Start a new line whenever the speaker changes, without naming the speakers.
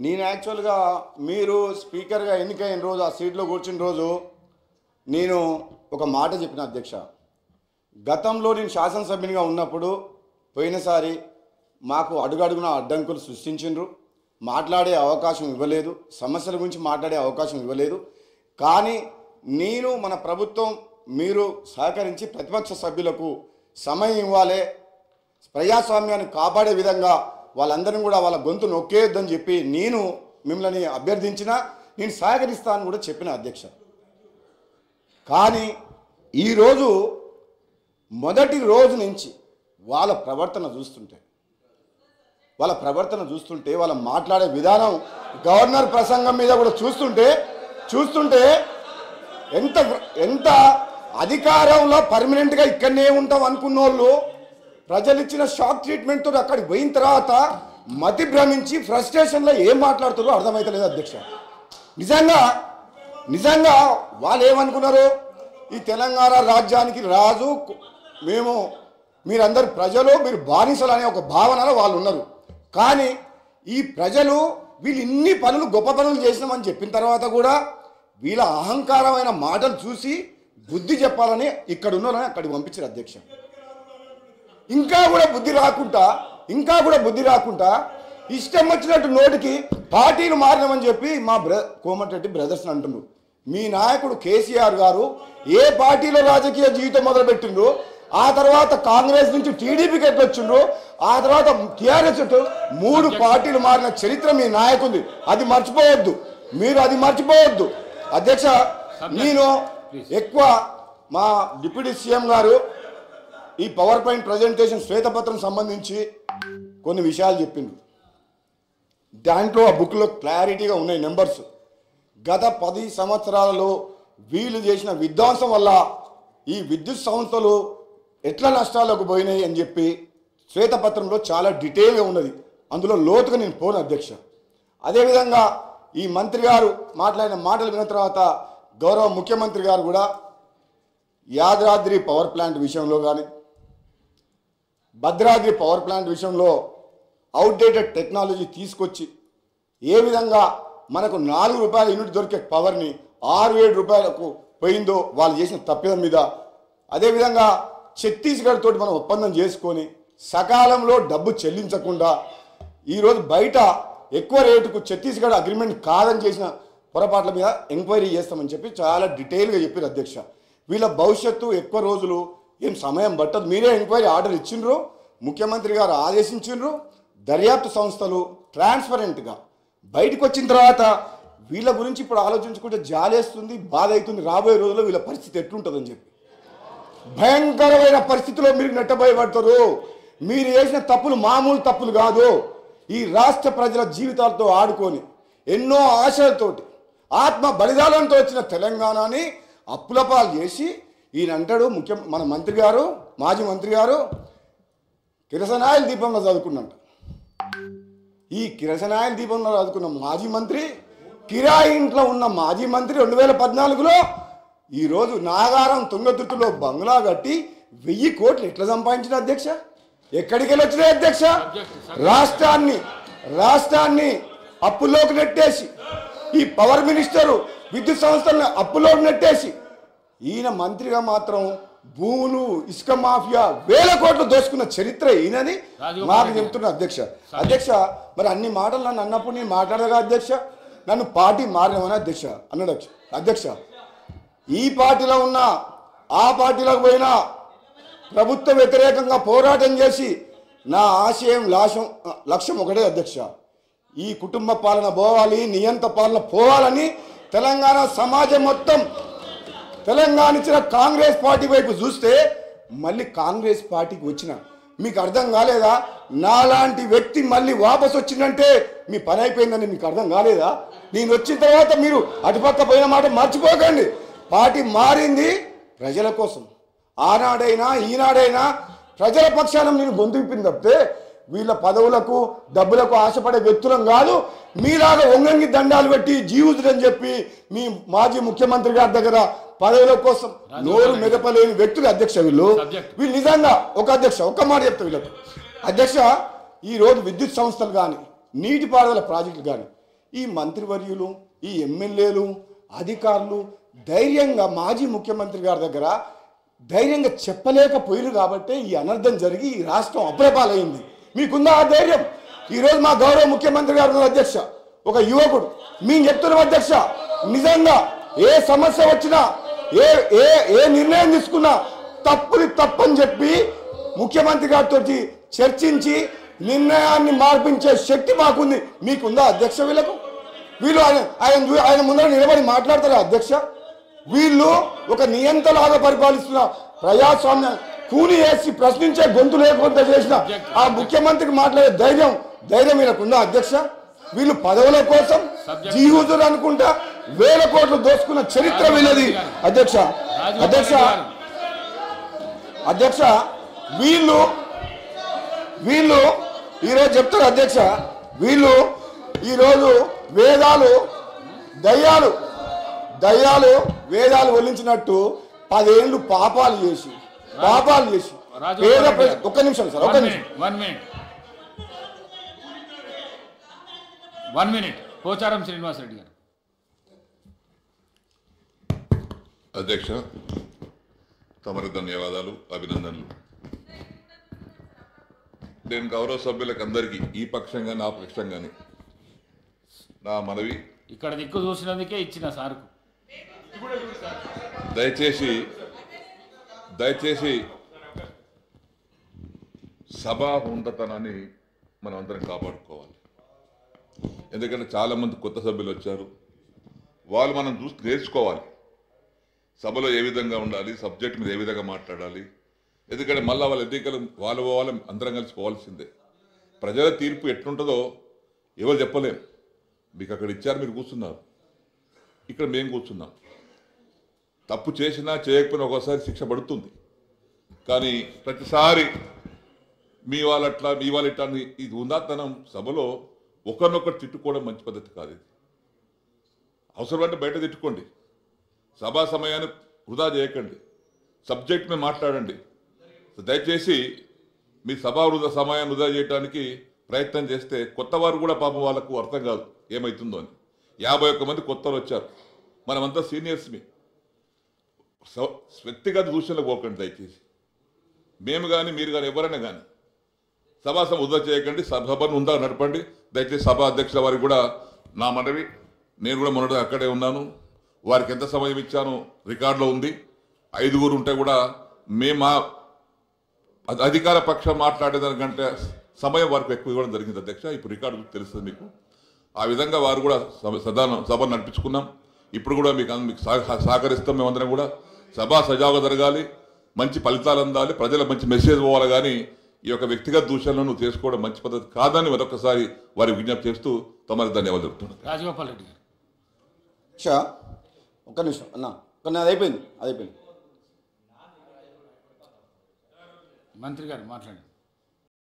నేను యాక్చువల్గా మీరు స్పీకర్గా ఎన్నికైన రోజు ఆ సీట్లో కూర్చున్న రోజు నేను ఒక మాట చెప్పిన అధ్యక్ష. గతంలో నేను శాసనసభ్యునిగా ఉన్నప్పుడు పోయినసారి మాకు అడుగడుగున అడ్డంకులు సృష్టించిండ్రు, మాట్లాడే అవకాశం ఇవ్వలేదు, సమస్యల గురించి మాట్లాడే అవకాశం ఇవ్వలేదు. కానీ నేను మన ప్రభుత్వం మీరు సహకరించి ప్రతిపక్ష సభ్యులకు సమయం ఇవ్వాలి, ప్రజాస్వామ్యాన్ని కాపాడే విధంగా వాళ్ళందరినీ కూడా వాళ్ళ గొంతు నొక్కేయొద్దని చెప్పి నేను మిమ్మల్ని అభ్యర్థించిన, నేను సహకరిస్తానని కూడా చెప్పిన అధ్యక్ష. కానీ ఈరోజు మొదటి రోజు నుంచి వాళ్ళ ప్రవర్తన చూస్తుంటే వాళ్ళ మాట్లాడే విధానం, గవర్నర్ ప్రసంగం మీద కూడా చూస్తుంటే ఎంత అధికారంలో పర్మనెంట్గా ఇక్కడనే ఉంటాం అనుకున్న వాళ్ళు ప్రజలు ఇచ్చిన షాక్ ట్రీట్మెంట్తో అక్కడికి పోయిన తర్వాత మతి భ్రమించి ఫ్రస్ట్రేషన్లో ఏం మాట్లాడుతారో అర్థమవుతలేదు అధ్యక్ష. నిజంగా వాళ్ళు ఏమనుకున్నారు, ఈ తెలంగాణ రాజ్యానికి రాజు మేము, మీరందరు ప్రజలు, మీరు బానిసలు అనే ఒక భావనలో వాళ్ళు ఉన్నారు. కానీ ఈ ప్రజలు వీళ్ళు ఇన్ని పనులు గొప్ప పనులు చేసినామని చెప్పిన తర్వాత కూడా వీళ్ళ అహంకారమైన మాటలు చూసి బుద్ధి చెప్పాలని ఇక్కడ ఉన్నారని అక్కడికి పంపించారు అధ్యక్ష. ఇంకా కూడా బుద్ధి రాకుండా ఇష్టం వచ్చినట్టు నోటికి పార్టీలు మారినామని చెప్పి మా కోమటిరెడ్డి బ్రదర్స్ అంటున్నారు. మీ నాయకుడు కేసీఆర్ గారు ఏ పార్టీలో రాజకీయ జీవితం మొదలుపెట్టిండ్రు, ఆ తర్వాత కాంగ్రెస్ నుంచి టీడీపీకి ఎట్లొచ్చిండ్రు, ఆ తర్వాత టీఆర్ఎస్ 3 పార్టీలు మారిన చరిత్ర మీ నాయకుంది. అది మర్చిపోవద్దు అధ్యక్ష. నేను ఎక్కువ మా డిప్యూటీ సీఎం గారు ఈ పవర్ పాయింట్ ప్రజెంటేషన్ శ్వేతపత్రం సంబంధించి కొన్ని విషయాలు చెప్పిండ్రు. దాంట్లో ఆ బుక్లో క్లారిటీగా ఉన్నాయి నెంబర్స్. గత 10 సంవత్సరాలలో వీళ్ళు చేసిన విధ్వంసం వల్ల ఈ విద్యుత్ సంస్థలు ఎట్లా నష్టాలకు పోయినాయి అని చెప్పి శ్వేతపత్రంలో చాలా డీటెయిల్గా ఉన్నది. అందులో లోతుగా నేను పోను అధ్యక్ష. అదేవిధంగా ఈ మంత్రి గారు మాట్లాడిన మాటలు విన్న తర్వాత గౌరవ ముఖ్యమంత్రి గారు కూడా యాదాద్రి పవర్ ప్లాంట్ విషయంలో కానీ భద్రాద్రి పవర్ ప్లాంట్ విషయంలో అవుట్డేటెడ్ టెక్నాలజీ తీసుకొచ్చి ఏ విధంగా మనకు 4 రూపాయల యూనిట్ దొరికే పవర్ని 6-7 రూపాయలకు పోయిందో వాళ్ళు చేసిన తప్పిదం మీద, అదేవిధంగా ఛత్తీస్గఢ్ తోటి మనం ఒప్పందం చేసుకొని సకాలంలో డబ్బు చెల్లించకుండా ఈరోజు బయట ఎక్కువ రేటుకు ఛత్తీస్గఢ్ అగ్రిమెంట్ కాదని చేసిన పొరపాట్ల మీద ఎంక్వైరీ చేస్తామని చెప్పి చాలా డీటెయిల్గా చెప్పారు అధ్యక్ష. వీళ్ళ భవిష్యత్తు ఎక్కువ రోజులు ఏం సమయం పట్టదు. మీరే ఎంక్వైరీ ఆర్డర్ ఇచ్చిండ్రు, ముఖ్యమంత్రి గారు ఆదేశించిండ్రు. దర్యాప్తు సంస్థలు ట్రాన్స్పరెంట్గా బయటకు వచ్చిన తర్వాత వీళ్ళ గురించి ఇప్పుడు ఆలోచించుకుంటే జాలేస్తుంది, బాధ అవుతుంది. రాబోయే రోజుల్లో వీళ్ళ పరిస్థితి ఎట్లుంటుందని చెప్పి భయంకరమైన పరిస్థితిలో మీరు నెట్టబోయబడతారు. మీరు చేసిన తప్పులు మామూలు తప్పులు కాదు. ఈ రాష్ట్ర ప్రజల జీవితాలతో ఆడుకొని ఎన్నో ఆశలతోటి ఆత్మ బలిదానంతో వచ్చిన తెలంగాణని అప్పులపాలు చేసి ఈయన అంటాడు మన మంత్రి గారు, మాజీ మంత్రి గారు కిరసనాయిల దీపంలో చదువుకున్నంట. ఈ కిరసనాయిల దీపంలో చదువుకున్న మాజీ మంత్రి, కిరాయి ఇంట్లో ఉన్న మాజీ మంత్రి 2014లో ఈరోజు నాగారం తుంగతుర్తిలో బంగ్లా కట్టి 1000 కోట్లు ఎట్లా సంపాదించిన అధ్యక్ష? ఎక్కడికి వెళ్ళి వచ్చినాయి అధ్యక్ష? రాష్ట్రాన్ని అప్పుల్లోకి నెట్టేసి, ఈ పవర్ మినిస్టరు విద్యుత్ సంస్థలను అప్పుల్లోకి నెట్టేసి, ఈయన మంత్రిగా మాత్రం భూములు, ఇసుక మాఫియా 1000 కోట్లు దోచుకున్న చరిత్ర ఈయనని మాకు చెప్తున్నా అధ్యక్ష. మరి అన్ని మాటలు నన్ను అన్నప్పుడు నేను మాట్లాడగా అధ్యక్ష, నన్ను పార్టీ మారినమని అన్నాడు అధ్యక్ష. ఈ పార్టీలో ఉన్నా ఆ పార్టీలోకి పోయినా ప్రభుత్వ వ్యతిరేకంగా పోరాటం చేసి నా ఆశయం లక్ష్యం ఒకటే అధ్యక్ష, ఈ కుటుంబ పాలన పోవాలి, నియంత పాలన పోవాలని తెలంగాణ సమాజం మొత్తం తెలంగాణ ఇచ్చిన కాంగ్రెస్ పార్టీ వైపు చూస్తే మళ్ళీ కాంగ్రెస్ పార్టీకి వచ్చిన మీకు అర్థం కాలేదా? నాలాంటి వ్యక్తి మళ్ళీ వాపసు వచ్చిందంటే మీ పని అయిపోయిందని మీకు అర్థం కాలేదా? నేను వచ్చిన తర్వాత మీరు అటుపక్క పోయిన మాట మర్చిపోకండి. పార్టీ మారింది ప్రజల కోసం. ఆనాడైనా ఈనాడైనా ప్రజల పక్షాన నేను గొంతు విప్పింది తప్పితే వీళ్ళ పదవులకు డబ్బులకు ఆశపడే వ్యక్తులం కాదు. మీలాగా ఒంగంగి దండాలు పెట్టి జీవితులని చెప్పి మీ మాజీ ముఖ్యమంత్రి గారి దగ్గర పదవుల కోసం నోరు మెదపలేని వ్యక్తులు అధ్యక్ష. వీళ్ళు నిజంగా ఒక్క మాట చెప్తా వీళ్ళకు అధ్యక్ష. ఈరోజు విద్యుత్ సంస్థలు కానీ నీటిపారుదల ప్రాజెక్టులు కానీ ఈ మంత్రివర్యులు, ఈ ఎమ్మెల్యేలు, అధికారులు ధైర్యంగా మాజీ ముఖ్యమంత్రి గారి దగ్గర ధైర్యంగా చెప్పలేకపోయారు కాబట్టి ఈ అనర్థం జరిగి ఈ రాష్ట్రం అప్రపాలైంది. మీకుందా ఆ ధైర్యం? ఈరోజు మా గౌరవ ముఖ్యమంత్రి గారు అధ్యక్ష, ఒక యువకుడు మేము చెప్తున్నాం అధ్యక్ష, నిజంగా ఏ సమస్య వచ్చినా ఏ ఏ ఏ నిర్ణయం తీసుకున్నా తప్పని చెప్పి ముఖ్యమంత్రి గారితో చర్చించి నిర్ణయాన్ని మార్పించే శక్తి మాకుంది. మీకుందా అధ్యక్ష? వీళ్ళు ఆయన ముందర నిలబడి మాట్లాడతారా అధ్యక్ష? వీళ్ళు ఒక నియంతలాగా పరిపాలిస్తున్న ప్రజాస్వామ్య కూని వేసి ప్రశ్నించే గొంతు లేకుండా చేసిన ఆ ముఖ్యమంత్రికి మాట్లాడే ధైర్యం వీళ్ళకుందా అధ్యక్ష? వీళ్ళు పదవుల కోసం జీహుజులు అనుకుంటా వేల కోట్లు దోసుకున్న చరిత్ర వీళ్ళది అధ్యక్ష. అధ్యక్ష అధ్యక్ష వీళ్ళు ఈరోజు చెప్తారు అధ్యక్ష, వీళ్ళు ఈరోజు దయ్యాలు వేదాలు వల్లించినట్టు 10 ఏళ్ళు పాపాలు చేసి పేద ఒక్క నిమిషం సార్, ఒక్క నిమిషం.
1 minute పోచారం శ్రీనివాసరెడ్డి గారు.
అధ్యక్ష, తమరి ధన్యవాదాలు, అభినందనలు. నేను గౌరవ సభ్యులకు అందరికీ ఈ పక్షం కానీ ఆ పక్షం కానీ నా మనవి,
ఇక్కడ దిక్కు చూసినందుకే ఇచ్చిన సార్కు
దయచేసి సభా ఉండతనాన్ని మనం అందరం కాపాడుకోవాలి. ఎందుకంటే చాలామంది కొత్త సభ్యులు వచ్చారు, వాళ్ళు మనం చూసి నేర్చుకోవాలి సభలో ఏ విధంగా ఉండాలి, సబ్జెక్ట్ మీద ఏ విధంగా మాట్లాడాలి. ఎందుకంటే మళ్ళీ వాళ్ళ ఎన్నికలు వాళ్ళ అందరం కలిసి పోవాల్సిందే. ప్రజల తీర్పు ఎట్లుంటుందో ఎవరు చెప్పలేం. మీకు అక్కడ ఇచ్చారు, మీరు కూర్చున్నారు, ఇక్కడ మేము కూర్చున్నాం. తప్పు చేసినా చేయకపోయినా ఒకసారి శిక్ష పడుతుంది. కానీ ప్రతిసారి మీ వాళ్ళట్లా ఇది ఉందాతనం సభలో ఒకరినొకరు తిట్టుకోవడం మంచి పద్ధతి కాదు. ఇది అవసరమంటే బయట తిట్టుకోండి, సభా సమయాన్ని వృధా చేయకండి, సబ్జెక్ట్ మీద మాట్లాడండి. దయచేసి మీ సభా సమయాన్ని వృధా చేయడానికి ప్రయత్నం చేస్తే కొత్త వారు కూడా పాపం వాళ్ళకు అర్థం కాదు ఏమవుతుందో అని. 51 మంది కొత్తలు వచ్చారు, మనమంతా సీనియర్స్. వ్యక్తిగత దూషణలకు పోకండి దయచేసి. మేము కానీ మీరు కానీ ఎవరైనా కానీ సభాసం వృధా చేయకండి, సభను ఉందా నడపండి. దయచేసి సభా అధ్యక్షుల వారికి కూడా నా మనవి, నేను కూడా మొన్నటి అక్కడే ఉన్నాను, వారికి ఎంత సమయం ఇచ్చానో రికార్డులో ఉంది. 5 ఉంటే కూడా మేము అధికార పక్షం మాట్లాడేదానికంటే సమయం వారికి ఎక్కువ ఇవ్వడం జరిగింది అధ్యక్ష. ఇప్పుడు రికార్డు తెలుస్తుంది మీకు. ఆ విధంగా వారు కూడా సభను నడిపించుకున్నాం. ఇప్పుడు కూడా మీకు సహకరిస్తాం. మేమందరం కూడా సభ సజావుగా జరగాలి, మంచి ఫలితాలు అందాలి, ప్రజలకు మంచి మెసేజ్ పోవాలి. కానీ ఈ యొక్క వ్యక్తిగత దూషణలను చేసుకోవడం మంచి పద్ధతి కాదని మరొకసారి వారికి విజ్ఞప్తి చేస్తూ తమరి ధన్యవాదాలు చెప్తున్నాను.
రాజగోపాల్ రెడ్డి గారు.
ఒక్క నిమిషం అన్న, అది అయిపోయింది.
మంత్రి గారు మాట్లాడండి.